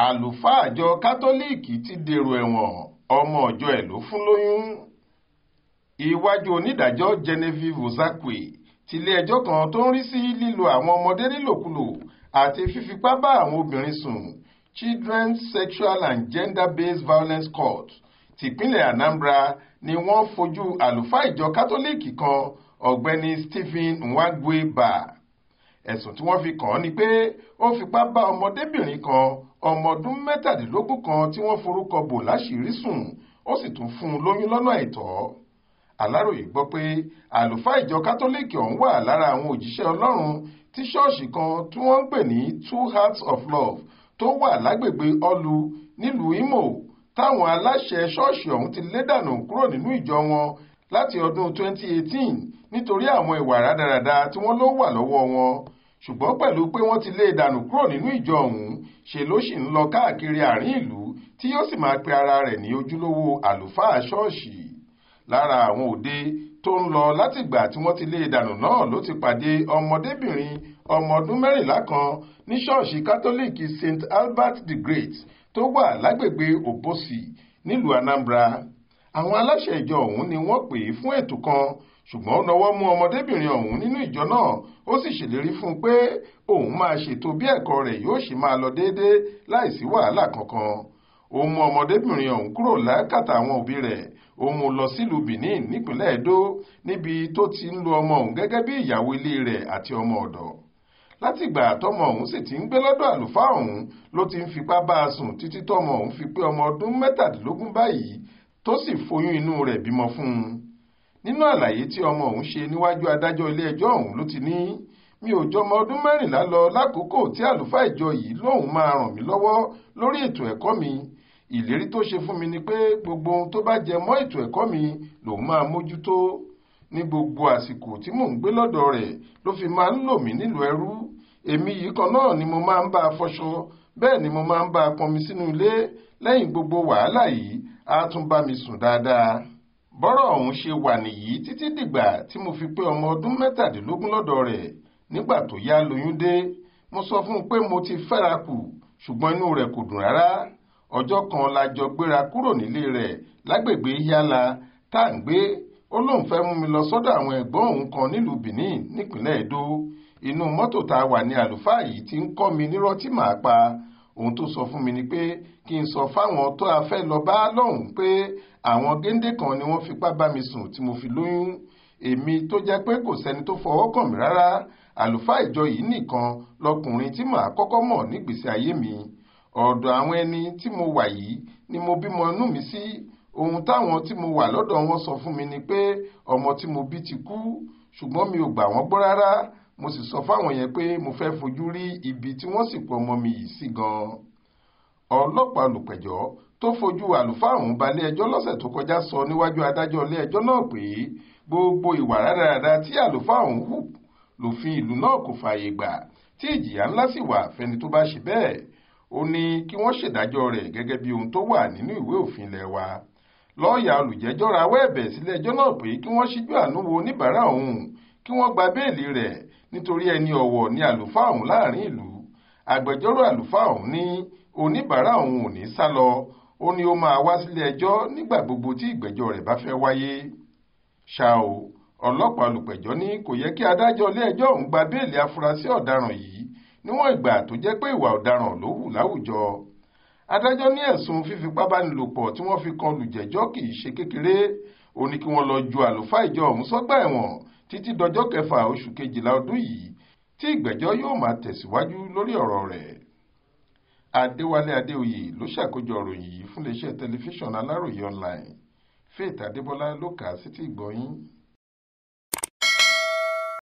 Alufaa àjọ Katoliiki ti dèrò ẹ̀wọ̀n, ọmọ-Ijọ ẹ̀ ló fún lóyún. Iwájú onídàájọ́ Genevieve Ozakwe tilé-ẹjọ́ kan tó ń rí sí lílo àwọn ọmọdé nílòkulò àti fífipá bá àwọn obìnrin sùn Children's Sexual and Gender-Based Violence Court tìpínlẹ̀ Anambra ni wọ́n fojú àlùfáà ìjọ Katolíìkì kan ọ̀gbẹ́ni Stephen Nwagwe bá. Ẹ̀sùn tí wọ́n fi kàn án ni pé ó fipá bá ọmọdébìnrin kan ọmọ ọdún 17 kan tí wọ́n forúkọ bò láṣìírí sùn, ó sì tún fún un lóyún lọ́nà àìtọ́. Aláròyé gbọ́ pé àlùfáà ìjọ Kátólíìkì ọ̀hún wà lára àwọn òjíṣẹ́ Ọlọ́run tí ṣọ́ọ̀ṣì kan tí wọ́n ń pè ní Two Hearts of Love tó wà lágbègbè Ọlù nílùú Imo táwọn aláṣẹ ṣọ́ọ̀ṣì ọ̀hún ti lé dànù kúrò nínú ìjọ wọn láti ọdún 2018 nítorí àwọn ìwà rádaràda tí wọ́n ló wà lọ́wọ́ wọn. Ṣùgbọ́n pẹ̀lú pé wọ́n ti lé dànù kúrò nínú ìjọ ọ̀hún, ṣe ló sì ń lọ káàkiri àárín ìlú tí yóò sì máa pe ara rẹ̀ ní ojúlówó àlùfáà ṣọ́ọ̀ṣì. Lára àwọn òde tó ń lọ látìgbà tí wọ́n ti lé dànù náà ló ti pàdé ọmọdébìnrin ọmọ ọdún 14 kan ní ṣọ́ọ̀ṣì Kátólíìkì St. Albert the Great tó wà lágbègbè Obosi nílùú Anambra. Àwọn aláṣẹ ìjọ ọ̀hún ni wọ́n pè é fún ètò kan, ṣùgbọ́n ó nawọ́ mú ọmọdébìnrin ọ̀hún nínú ìjọ náà, ó sì ṣèlérí fún un pé òun máa ṣètò bí ẹ̀kọ́ rẹ̀ yóò ṣe máa lọ déédéé láìsí wàhálà kankan. Ó mú ọmọdébìnrin ọ̀hún kúrò lákàtà àwọn òbí rẹ̀, ó mú lọ sílùú Benin nípínlẹ̀ Edo níbi tó ti ń lo ọmọ ọ̀hún gẹ́gẹ́ bí ìyàwó ilé rẹ̀ àti ọmọ ọ̀dọ̀. Látìgbà tọ́mọ ọ̀hún sì ti ń gbé lọ́dọ̀ àlùfáà ọ̀hún ló ti ń fipá bá a sùn títí tọ́mọ ọ̀hún fi pé ọmọ ọdún 17 báyìí tó sì foyún inú rẹ̀ bímọ fún un. Nínú àlàyé tí ọmọ ọ̀hún ṣe níwájú adájọ́ ilé-ẹjọ́ ọ̀hún ló ti ní, mi ò jọmọ ọdún 14 lọ lákòókò tí àlùfáà ìjọ yìí lóun máa ràn mí lọ́wọ́ lórí ètò ẹ̀kọ́ mi. Ìlérí tó ṣe fún mi ni pé gbogbo ohun tó bá jẹ mọ́ ètò ẹ̀kọ́ mi lòun máa mójútó. Ní gbogbo àsìkò tí mò ń gbé lọ́dọ̀ rẹ̀ ló fi máa ń lò mí nílùú ẹrú. Èmi yìí kan náà ni mo máa ń bá a fọṣọ, bẹ́ẹ̀ ni mo máa ń bá a pọnmi sínú ilé. Lẹ́yìn gbogbo wàhálà yìí á tún bá mi sùn dáadáa. Bọ́rọ̀ ọ̀hún ṣe wà nìyí títí dìgbà tí mo fi pé ọmọ ọdún 17 lọ́dọ̀ rẹ̀. Nígbà tó yá lóyún dé, mo sọ fún un pé mo ti fẹ́ra kù, ṣùgbọ́n inú rẹ̀ kò dùn rárá. Ọjọ́ kan la jọ gbéra kúrò nílé rẹ̀ lágbègbè Yálà tá à ń gbé. Ó lóun fẹ́ mú mi lọ sọ́dọ̀ àwọn ẹ̀gbọ́n òun kan nílùú Benin nípínlẹ̀ Edo. Inú mọ́tò tá a wà ní àlùfáà yìí ti ń kọ́ mi nírọ́ tí màá pa. Ohun tó sọ fún mi ni pé kí n sọ fáwọn tó a fẹ́ lọ bá lọ́hùn pé àwọn géńdé kan ni wọ́n fipá bá mi sùn tí mo fi lóyún. Èmi tó jẹ́ pé kò sẹ́ni tó fọwọ́ kàn mí rárá, àlùfáà ìjọ yìí nìkan lọkùnrin tí màá kọ́kọ́ mọ̀ nígbésí ayé mi. Ọ̀dọ̀ àwọn ẹni tí mo wà yìí ni mo bímọ inú mi sí. Ohun táwọn tí mo wà lọ́dọ̀ wọn sọ fún mi ni pé ọmọ tí mo bí ti kú, ṣùgbọ́n mi ò gbà wọ́n gbọ́ rárá. Mo sì sọ fáwọn yẹn pé mo fẹ́ fojú rí ibi tí wọ́n sì pọ̀ ọmọ mi yìí sí gan. Ọlọ́pàá olùpẹ̀jọ́ tó fojú àlùfáà ọ̀hún balẹ̀ ẹjọ́ lọ́sẹ̀ tó kọjá sọ níwájú adájọ́ ilé ẹjọ́ náà pé gbogbo ìwà rádaràda tí àlùfáà ọ̀hún hù lòfin ìlú náà kò fààyè gbà, tí ìjìyà ńlá sì wà fẹ́ni tó bá ṣe bẹ́ẹ̀. Ó ní kí wọ́n ṣèdájọ́ rẹ̀ gẹ́gẹ́ bí ohun tó wà nínú ìwé òfin ilẹ̀ wa. Lọ́ọ̀yà olùjẹ́jọ́ rawọ́ ẹ̀bẹ̀ sílé ẹjọ́ náà pé kí wọ́n ṣíjú àánú wo oníbàárà ọ̀hún, kí wọ́n gba béèlì rẹ̀ nítorí ẹni ọ̀wọ̀ ní àlùfáà ọ̀hún láàrin ìlú. Agbẹjọ́rò àlùfáà ọ̀hún ní oníbàárà ọ̀hún ò ní sá lọ. Ó ní ó máa wá sílé ẹjọ́ nígbà gbogbo tí ìgbẹ́jọ́ rẹ̀ bá fẹ́ wáyé. Ṣá o, ọlọ́pàá olùpẹ̀jọ́ ní kò yẹ kí adájọ́ ilé ẹjọ́ ọ̀hún gba béèlì afurasí ọ̀daràn yìí níwọ̀n ìgbà tó jẹ́ pé ìwà ọ̀daràn ló hù láwùjọ. Adájọ́ ní ẹ̀sùn fífipábánilòpọ̀ tí wọ́n fi kan olùjẹ́jọ́ kì í ṣe kékeré. Ó ní kí wọ́n lọ ju àlùfáà ìjọ ọ̀hún sọ́gbà ẹ̀wọ̀n títí dọjọ́ 6 oṣù kejìlá ọdún yìí tí ìgbẹ́jọ́ yóò máa tẹ̀síwájú lórí ọ̀rọ̀ rẹ̀. Adéwálé Adéoyè ló ṣàkójọ ìròyìn yìí fún iléeṣẹ́ tẹlifíṣàn Aláròyé online. Faith Adébọ́lá ló kà á sétí ìgbọ́ yín.